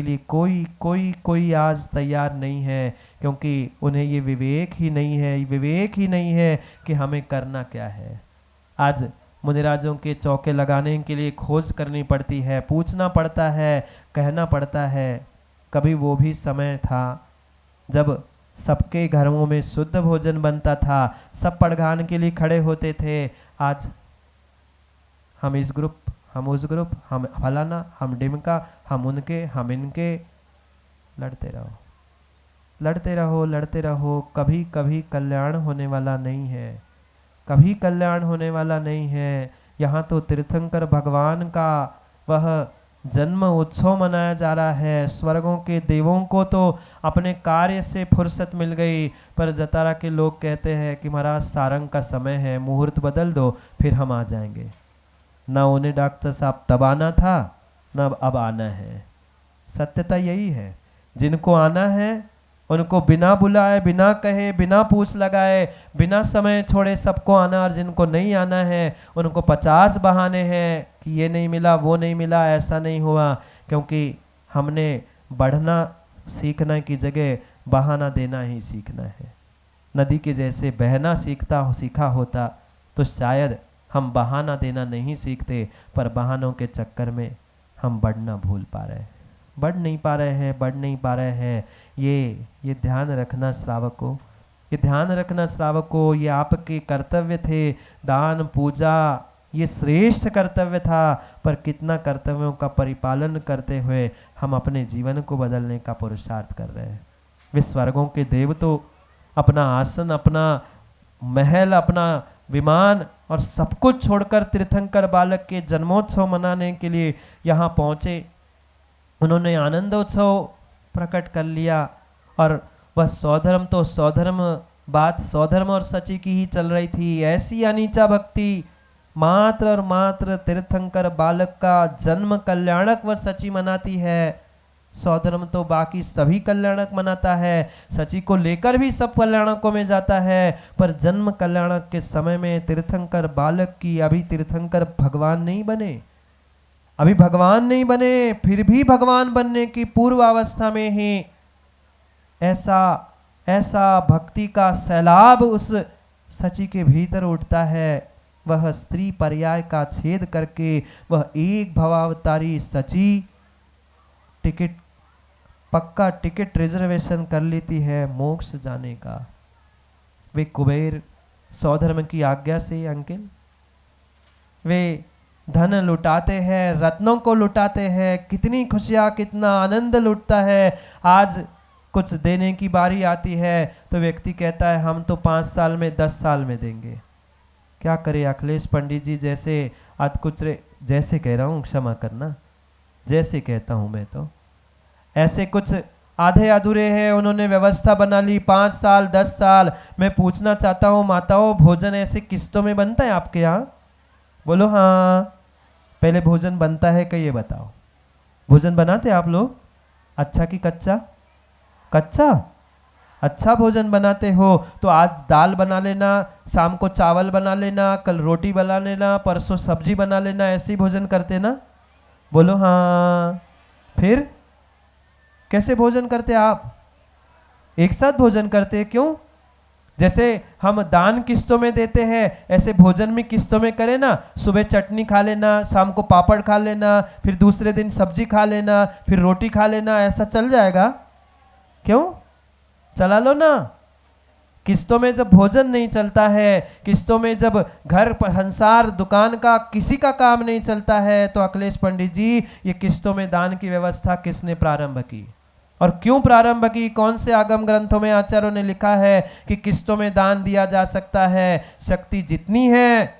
लिए कोई आज तैयार नहीं है। क्योंकि उन्हें ये विवेक ही नहीं है कि हमें करना क्या है। आज मुनिराजों के चौके लगाने के लिए खोज करनी पड़ती है, पूछना पड़ता है, कहना पड़ता है। कभी वो भी समय था जब सबके घरों में शुद्ध भोजन बनता था, सब पड़घान के लिए खड़े होते थे। आज हम इस ग्रुप, हम उस ग्रुप, हम फलाना, हम डिमका, हम उनके, हम इनके, लड़ते रहो। कभी कभी कल्याण होने वाला नहीं है। यहाँ तो तीर्थंकर भगवान का वह जन्म उत्सव मनाया जा रहा है। स्वर्गों के देवों को तो अपने कार्य से फुर्सत मिल गई, पर जतारा के लोग कहते हैं कि महाराज सारंग का समय है, मुहूर्त बदल दो, फिर हम आ जाएंगे। ना उन्हें डॉक्टर साहब तब आना था, ना अब आना है। सत्यता यही है, जिनको आना है उनको बिना बुलाए, बिना कहे, बिना पूछ लगाए, बिना समय छोड़े सबको आना। और जिनको नहीं आना है उनको 50 बहाने हैं कि ये नहीं मिला, वो नहीं मिला, ऐसा नहीं हुआ। क्योंकि हमने बढ़ना सीखना की जगह बहाना देना ही सीखना है। नदी के जैसे बहना सीखा होता तो शायद हम बहाना देना नहीं सीखते, पर बहानों के चक्कर में हम बढ़ना भूल पा रहे हैं, बढ़ नहीं पा रहे हैं। ये ध्यान रखना श्रावकों, ये आपके कर्तव्य थे। दान पूजा ये श्रेष्ठ कर्तव्य था, पर कितना कर्तव्यों का परिपालन करते हुए हम अपने जीवन को बदलने का पुरुषार्थ कर रहे हैं। वे स्वर्गों के देव तो अपना आसन, अपना महल, अपना विमान और सब कुछ छोड़कर तीर्थंकर बालक के जन्मोत्सव मनाने के लिए यहाँ पहुँचे। उन्होंने आनंदोत्सव प्रकट कर लिया, और वह सौधर्म और सची की ही चल रही थी। ऐसी अनीचा भक्ति, मात्र और मात्र तीर्थंकर बालक का जन्म कल्याणक व सची मनाती है। सौधर्म तो बाकी सभी कल्याणक मनाता है, सची को लेकर भी सब कल्याणकों में जाता है, पर जन्म कल्याणक के समय में तीर्थंकर बालक की, अभी तीर्थंकर भगवान नहीं बने, फिर भी भगवान बनने की पूर्व अवस्था में ही ऐसा भक्ति का सैलाब उस सची के भीतर उठता है। वह स्त्री पर्याय का छेद करके वह एक भवावतारी सची पक्का टिकट रिजर्वेशन कर लेती है मोक्ष जाने का। वे कुबेर सौधर्म की आज्ञा से अंकिल, वे धन लुटाते हैं, रत्नों को लुटाते हैं, कितनी खुशियाँ, कितना आनंद लुटता है। आज कुछ देने की बारी आती है तो व्यक्ति कहता है हम तो 5 साल में 10 साल में देंगे। क्या करे अखिलेश पंडित जी जैसे जैसे कह रहा हूँ, क्षमा करना, जैसे कहता हूँ मैं, तो ऐसे कुछ आधे अधूरे हैं। उन्होंने व्यवस्था बना ली 5 साल 10 साल। मैं पूछना चाहता हूँ माताओं, भोजन ऐसे किस्तों में बनता है आपके यहाँ? बोलो हाँ। पहले भोजन बनता है क्या ये बताओ। भोजन बनाते आप लोग? अच्छा कि कच्चा? कच्चा? अच्छा भोजन बनाते हो तो आज दाल बना लेना, शाम को चावल बना लेना, कल रोटी बना लेना, परसों सब्जी बना लेना, ऐसे ही भोजन करते ना? बोलो हाँ। फिर कैसे भोजन करते आप? एक साथ भोजन करते, क्यों? जैसे हम दान किस्तों में देते हैं, ऐसे भोजन में किस्तों में करें ना। सुबह चटनी खा लेना, शाम को पापड़ खा लेना, फिर दूसरे दिन सब्जी खा लेना, फिर रोटी खा लेना, ऐसा चल जाएगा? क्यों? चला लो ना। किस्तों में जब भोजन नहीं चलता है, किस्तों में जब घर संसार दुकान का किसी का काम नहीं चलता है, तो अखिलेश पंडित जी ये किस्तों में दान की व्यवस्था किसने प्रारंभ की और क्यों प्रारंभ की? कौन से आगम ग्रंथों में आचार्यों ने लिखा है कि किस्तों में दान दिया जा सकता है? शक्ति जितनी है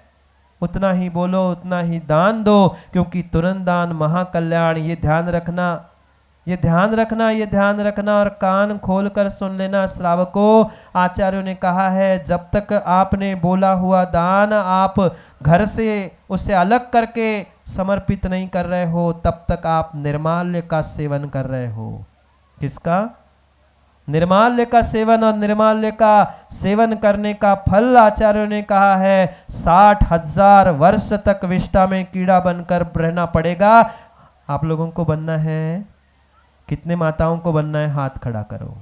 उतना ही बोलो, उतना ही दान दो, क्योंकि तुरंत दान महाकल्याण। ये ध्यान रखना, ये ध्यान रखना, ये ध्यान रखना और कान खोल कर सुन लेना श्रावकों। आचार्यों ने कहा है जब तक आपने बोला हुआ दान आप घर से उसे अलग करके समर्पित नहीं कर रहे हो, तब तक आप निर्माल्य का सेवन कर रहे हो। किसका? निर्माल्य का सेवन। और निर्माल्य का सेवन करने का फल आचार्यों ने कहा है 60,000 वर्ष तक विष्ठा में कीड़ा बनकर रहना पड़ेगा। आप लोगों को बनना है? कितने माताओं को बनना है? हाथ खड़ा करो।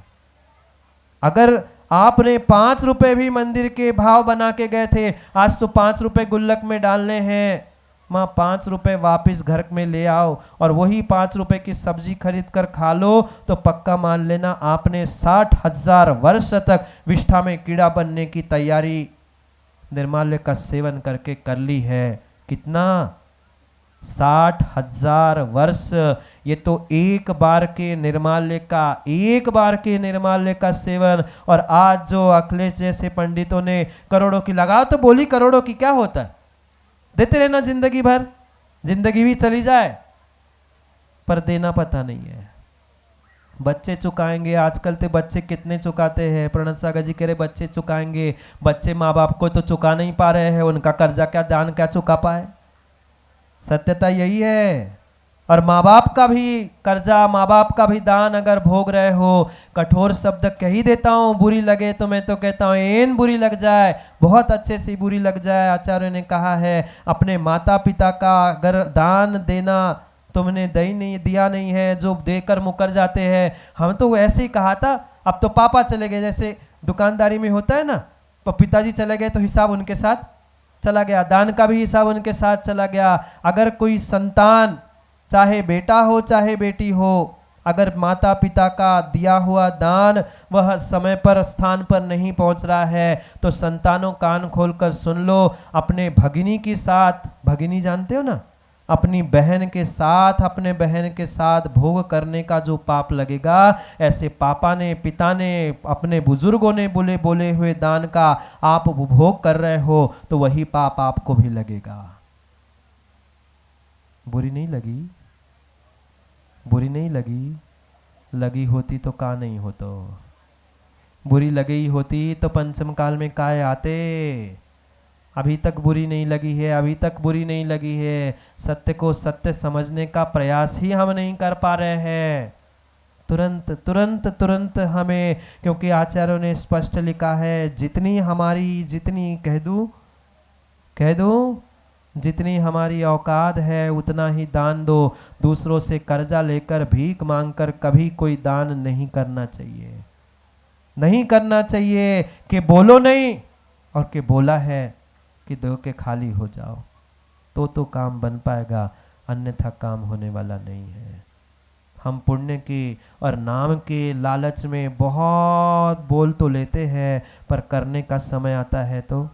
अगर आपने 5 रुपए भी मंदिर के भाव बना के गए थे, आज तो 5 रुपए गुल्लक में डालने हैं, माँ 5 रुपए वापिस घर में ले आओ और वही 5 रुपए की सब्जी खरीद कर खा लो, तो पक्का मान लेना आपने 60,000 वर्ष तक विष्ठा में कीड़ा बनने की तैयारी निर्माल्य का सेवन करके कर ली है। कितना? 60,000 वर्ष। ये तो एक बार के निर्माल्य का, एक बार के निर्माल्य का सेवन। और आज जो अखिलेश जैसे पंडितों ने करोड़ों की लगाओ, तो बोली करोड़ों की क्या होता है, देते रहना जिंदगी भर, जिंदगी भी चली जाए, पर देना पता नहीं है। बच्चे चुकाएंगे, आजकल तो बच्चे कितने चुकाते हैं। प्रणत सागर जी कह रहे बच्चे चुकाएंगे, बच्चे माँ बाप को तो चुका नहीं पा रहे हैं, उनका कर्जा क्या, दान क्या चुका पाए? सत्यता यही है। और माँ बाप का भी कर्जा, माँ बाप का भी दान अगर भोग रहे हो, कठोर शब्द कह ही देता हूँ, बुरी लगे तो मैं तो कहता हूँ एन बुरी लग जाए, बहुत अच्छे से बुरी लग जाए। आचार्य ने कहा है अपने माता पिता का अगर दान देना तुमने दिया नहीं है, जो देकर मुकर जाते हैं। हम तो ऐसे ही कहा था, अब तो पापा चले गए, जैसे दुकानदारी में होता है ना, तो पिताजी चले गए तो हिसाब उनके साथ चला गया, दान का भी हिसाब उनके साथ चला गया। अगर कोई संतान, चाहे बेटा हो चाहे बेटी हो, अगर माता पिता का दिया हुआ दान वह समय पर स्थान पर नहीं पहुंच रहा है, तो संतानों कान खोलकर सुन लो, अपने भगिनी के साथ, भगिनी जानते हो ना, अपनी बहन के साथ, अपने बहन के साथ भोग करने का जो पाप लगेगा, ऐसे पापा ने, पिता ने, अपने बुजुर्गों ने बोले हुए दान का आप उपभोग कर रहे हो, तो वही पाप आपको भी लगेगा। बुरी नहीं लगी? बुरी नहीं लगी? लगी होती तो का नहीं होतो, बुरी लगी होती तो पंचम काल में काय आते। अभी तक बुरी नहीं लगी है, अभी तक बुरी नहीं लगी है। सत्य को सत्य समझने का प्रयास ही हम नहीं कर पा रहे हैं। तुरंत तुरंत तुरंत हमें, क्योंकि आचार्यों ने स्पष्ट लिखा है, जितनी हमारी, जितनी कह दूं जितनी हमारी औकात है उतना ही दान दो। दूसरों से कर्जा लेकर भीख मांगकर कभी कोई दान नहीं करना चाहिए, नहीं करना चाहिए। कि बोलो नहीं और कि बोला है कि दो के खाली हो जाओ, तो काम बन पाएगा, अन्यथा काम होने वाला नहीं है। हम पुण्य के और नाम के लालच में बहुत बोल तो लेते हैं, पर करने का समय आता है तो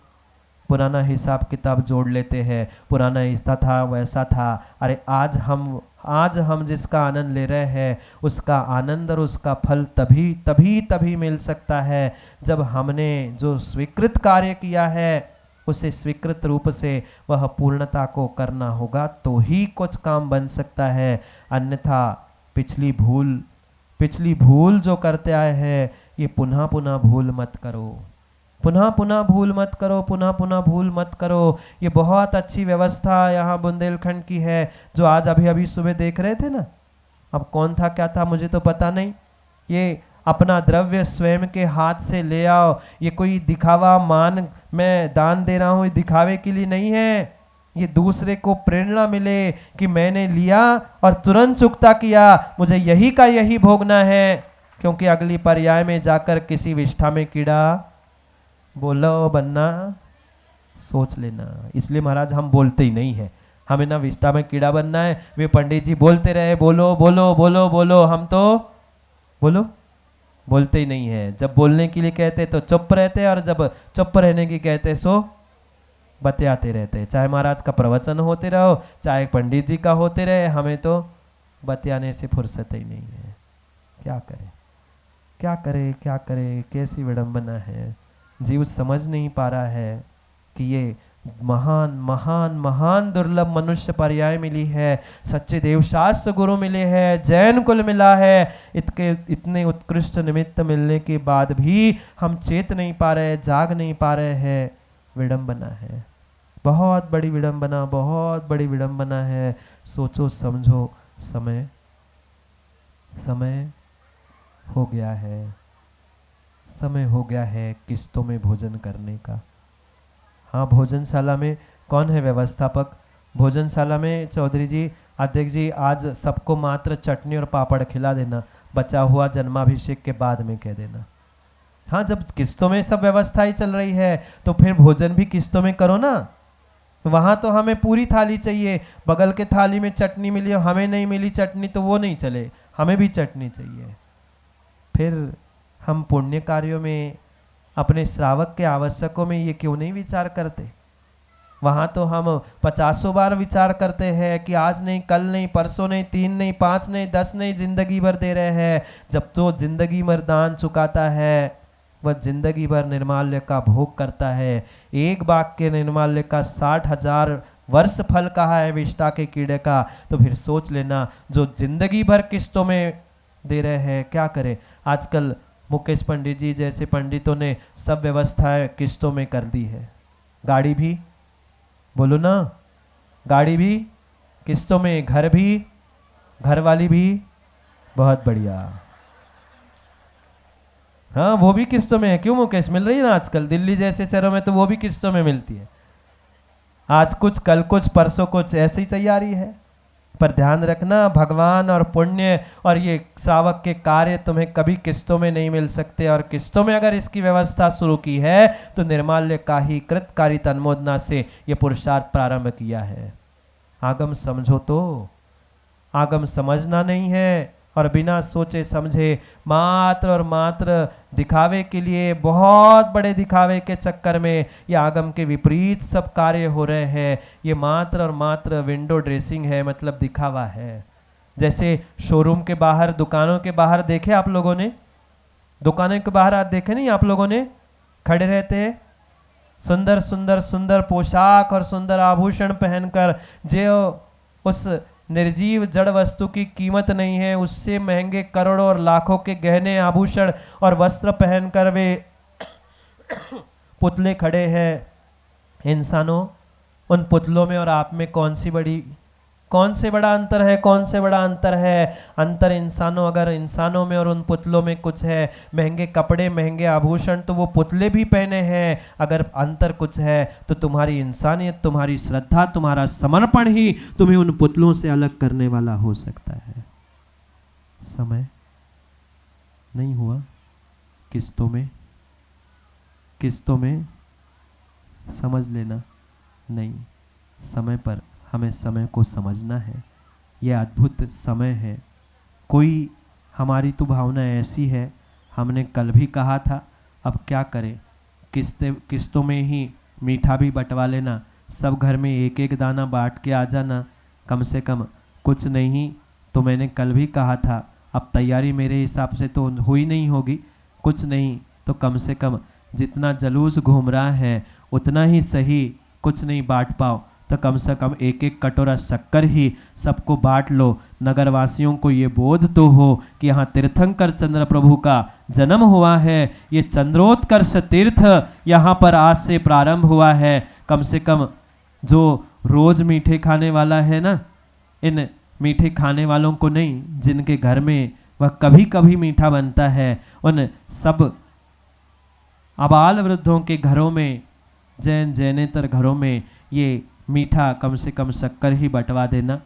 पुराना हिसाब किताब जोड़ लेते हैं। पुराना ऐसा था, वैसा था। अरे आज हम जिसका आनंद ले रहे हैं, उसका आनंद और उसका फल तभी मिल सकता है जब हमने जो स्वीकृत कार्य किया है उसे स्वीकृत रूप से वह पूर्णता को करना होगा, तो ही कुछ काम बन सकता है। अन्यथा पिछली भूल जो करते आए हैं, ये पुनः पुनः भूल मत करो, पुनः पुनः भूल मत करो, पुनः पुनः भूल मत करो। ये बहुत अच्छी व्यवस्था यहाँ बुंदेलखंड की है, जो आज अभी सुबह देख रहे थे ना। अब कौन था क्या था मुझे तो पता नहीं। ये अपना द्रव्य स्वयं के हाथ से ले आओ। ये कोई दिखावा मान मैं दान दे रहा हूँ, ये दिखावे के लिए नहीं है। ये दूसरे को प्रेरणा मिले कि मैंने लिया और तुरंत चुकता किया, मुझे यही का यही भोगना है, क्योंकि अगली पर्याय में जाकर किसी विष्ठा में कीड़ा बोलो बनना सोच लेना। इसलिए महाराज हम बोलते ही नहीं है, हमें ना विष्ठा में कीड़ा बनना है। वे पंडित जी बोलते रहे बोलो बोलो बोलो बोलो, हम तो बोलो बोलते ही नहीं है। जब बोलने के लिए कहते तो चुप रहते, और जब चुप रहने की कहते सो बतियाते रहते। चाहे महाराज का प्रवचन होते रहो, चाहे पंडित जी का होते रहे, हमें तो बतियाने से फुर्सत ही नहीं है। क्या करे क्या करे क्या करे, कैसी विडंबना है। जीव समझ नहीं पा रहा है कि ये महान महान महान दुर्लभ मनुष्य पर्याय मिली है, सच्चे देवशास्त्र गुरु मिले हैं, जैन कुल मिला है। इतने उत्कृष्ट निमित्त मिलने के बाद भी हम चेत नहीं पा रहे, जाग नहीं पा रहे हैं। विडंबना है, बहुत बड़ी विडंबना, बहुत बड़ी विडंबना है। सोचो समझो, समय समय हो गया है, समय हो गया है किस्तों में भोजन करने का। हाँ, भोजनशाला में कौन है व्यवस्थापक? भोजनशाला में चौधरी जी, अध्यक्ष जी, आज सबको मात्र चटनी और पापड़ खिला देना, बचा हुआ जन्माभिषेक के बाद में कह देना। हाँ, जब किस्तों में सब व्यवस्था ही चल रही है तो फिर भोजन भी किस्तों में करो ना। वहाँ तो हमें पूरी थाली चाहिए, बगल के थाली में चटनी मिली और हमें नहीं मिली चटनी तो वो नहीं चले, हमें भी चटनी चाहिए। फिर हम पुण्य कार्यों में, अपने श्रावक के आवश्यकों में ये क्यों नहीं विचार करते? वहाँ तो हम 50 बार विचार करते हैं कि आज नहीं, कल नहीं, परसों नहीं, 3 नहीं, 5 नहीं, 10 नहीं, जिंदगी भर दे रहे हैं। जब तो जिंदगी भर दान चुकाता है वह जिंदगी भर निर्माल्य का भोग करता है। एक बाग के निर्माल्य का 60,000 वर्ष फल कहा है विष्ठा के कीड़े का। तो फिर सोच लेना, जो जिंदगी भर किस्तों में दे रहे हैं, क्या करें? आजकल मुकेश पंडित जी जैसे पंडितों ने सब व्यवस्थाएं किस्तों में कर दी है। गाड़ी भी, बोलो ना, गाड़ी भी किस्तों में, घर भी, घर वाली भी, बहुत बढ़िया। हाँ, वो भी किस्तों में है। क्यों मुकेश? मिल रही है ना आजकल, दिल्ली जैसे शहरों में तो वो भी किस्तों में मिलती है। आज कुछ, कल कुछ, परसों कुछ, ऐसी ही तैयारी है। पर ध्यान रखना, भगवान और पुण्य और ये श्रावक के कार्य तुम्हें कभी किस्तों में नहीं मिल सकते। और किस्तों में अगर इसकी व्यवस्था शुरू की है तो निर्माल्य का ही कृतकारी तन्मोदना से ये पुरुषार्थ प्रारंभ किया है। आगम समझो तो, आगम समझना नहीं है और बिना सोचे समझे मात्र और मात्र दिखावे के लिए, बहुत बड़े दिखावे के चक्कर में ये आगम के विपरीत सब कार्य हो रहे हैं। ये मात्र और मात्र विंडो ड्रेसिंग है, मतलब दिखावा है। जैसे शोरूम के बाहर, दुकानों के बाहर देखे आप लोगों ने, दुकानों के बाहर आज देखे नहीं आप लोगों ने, खड़े रहते हैं सुंदर सुंदर सुंदर पोशाक और सुंदर आभूषण पहनकर, जो उस निर्जीव जड़ वस्तु की कीमत नहीं है, उससे महंगे करोड़ों और लाखों के गहने, आभूषण और वस्त्र पहनकर वे पुतले खड़े हैं। इंसानों, उन पुतलों में और आप में कौन से बड़ा अंतर है? कौन से बड़ा अंतर है? अंतर इंसानों, अगर इंसानों में और उन पुतलों में कुछ है, महंगे कपड़े, महंगे आभूषण तो वो पुतले भी पहने हैं। अगर अंतर कुछ है तो तुम्हारी इंसानियत, तुम्हारी श्रद्धा, तुम्हारा समर्पण ही तुम्हें उन पुतलों से अलग करने वाला हो सकता है। समय नहीं हुआ किस्तों में, किस्तों में समझ लेना नहीं, समय पर हमें समय को समझना है। यह अद्भुत समय है। कोई, हमारी तो भावना ऐसी है, हमने कल भी कहा था, अब क्या करें, किस्तों में ही मीठा भी बंटवा लेना, सब घर में एक एक दाना बांट के आ जाना, कम से कम कुछ नहीं तो मैंने कल भी कहा था, अब तैयारी मेरे हिसाब से तो हुई नहीं होगी, कुछ नहीं तो कम से कम जितना जलूस घूम रहा है उतना ही सही, कुछ नहीं बांट पाओ तो कम से कम एक एक कटोरा शक्कर ही सबको बांट लो। नगरवासियों को ये बोध तो हो कि यहाँ तीर्थंकर चंद्र प्रभु का जन्म हुआ है, ये चंद्रोत्कर्ष तीर्थ यहाँ पर आज से प्रारंभ हुआ है। कम से कम जो रोज मीठे खाने वाला है ना, इन मीठे खाने वालों को नहीं, जिनके घर में वह कभी कभी मीठा बनता है। उन सब आबाल वृद्धों के घरों में, जैन जैनेतर घरों में ये मीठा कम से कम शक्कर ही बंटवा देना,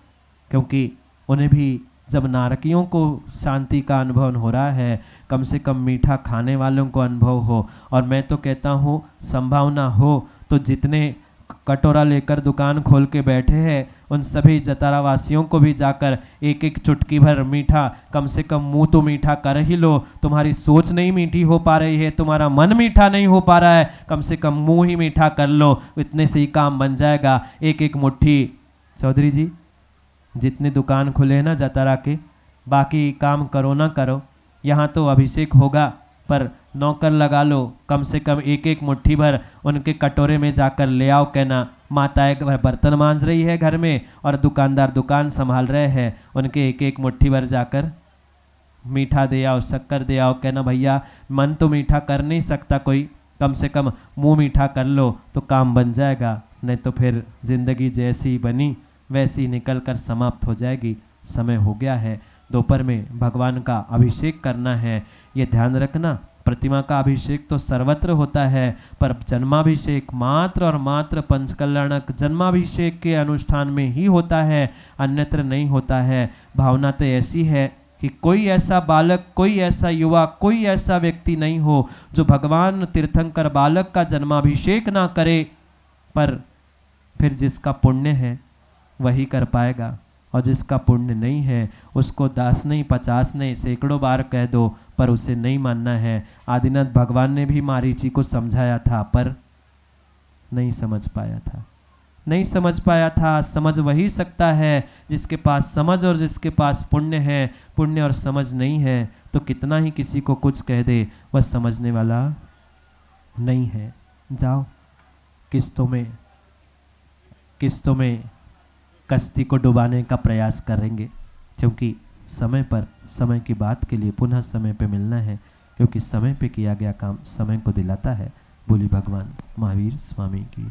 क्योंकि उन्हें भी जब नारकियों को शांति का अनुभव हो रहा है, कम से कम मीठा खाने वालों को अनुभव हो। और मैं तो कहता हूँ संभावना हो तो जितने कटोरा लेकर दुकान खोल के बैठे हैं उन सभी जतारा वासियों को भी जाकर एक एक चुटकी भर मीठा, कम से कम मुंह तो मीठा कर ही लो। तुम्हारी सोच नहीं मीठी हो पा रही है, तुम्हारा मन मीठा नहीं हो पा रहा है, कम से कम मुंह ही मीठा कर लो, इतने से ही काम बन जाएगा। एक एक मुट्ठी, चौधरी जी जितने दुकान खुले हैं ना जतारा के, बाकी काम करो ना करो, यहाँ तो अभिषेक होगा पर नौकर लगा लो, कम से कम एक एक मुट्ठी भर उनके कटोरे में जाकर ले आओ। कहना माताएं बर्तन मांज रही है घर में और दुकानदार दुकान संभाल रहे हैं, उनके एक एक मुट्ठी भर जाकर मीठा दे आओ, शक्कर दे आओ। कहना भैया मन तो मीठा कर नहीं सकता कोई, कम से कम मुंह मीठा कर लो तो काम बन जाएगा, नहीं तो फिर जिंदगी जैसी बनी वैसी निकल कर समाप्त हो जाएगी। समय हो गया है, दोपहर में भगवान का अभिषेक करना है। ये ध्यान रखना, प्रतिमा का अभिषेक तो सर्वत्र होता है, पर जन्माभिषेक मात्र और मात्र पंचकल्याणक जन्माभिषेक के अनुष्ठान में ही होता है, अन्यत्र नहीं होता है। भावना तो ऐसी है कि कोई ऐसा बालक, कोई ऐसा युवा, कोई ऐसा व्यक्ति नहीं हो जो भगवान तीर्थंकर बालक का जन्माभिषेक ना करे, पर फिर जिसका पुण्य है वही कर पाएगा, और जिसका पुण्य नहीं है उसको 10 नहीं 50 नहीं सैकड़ों बार कह दो पर उसे नहीं मानना है। आदिनाथ भगवान ने भी मारीची को समझाया था पर नहीं समझ पाया था, नहीं समझ पाया था। समझ वही सकता है जिसके पास समझ और जिसके पास पुण्य है। पुण्य और समझ नहीं है तो कितना ही किसी को कुछ कह दे, वह समझने वाला नहीं है। जाओ किस्तों में कश्ती को डुबाने का प्रयास करेंगे, क्योंकि समय पर समय की बात के लिए पुनः समय पे मिलना है, क्योंकि समय पे किया गया काम समय को दिलाता है। बोली भगवान महावीर स्वामी की।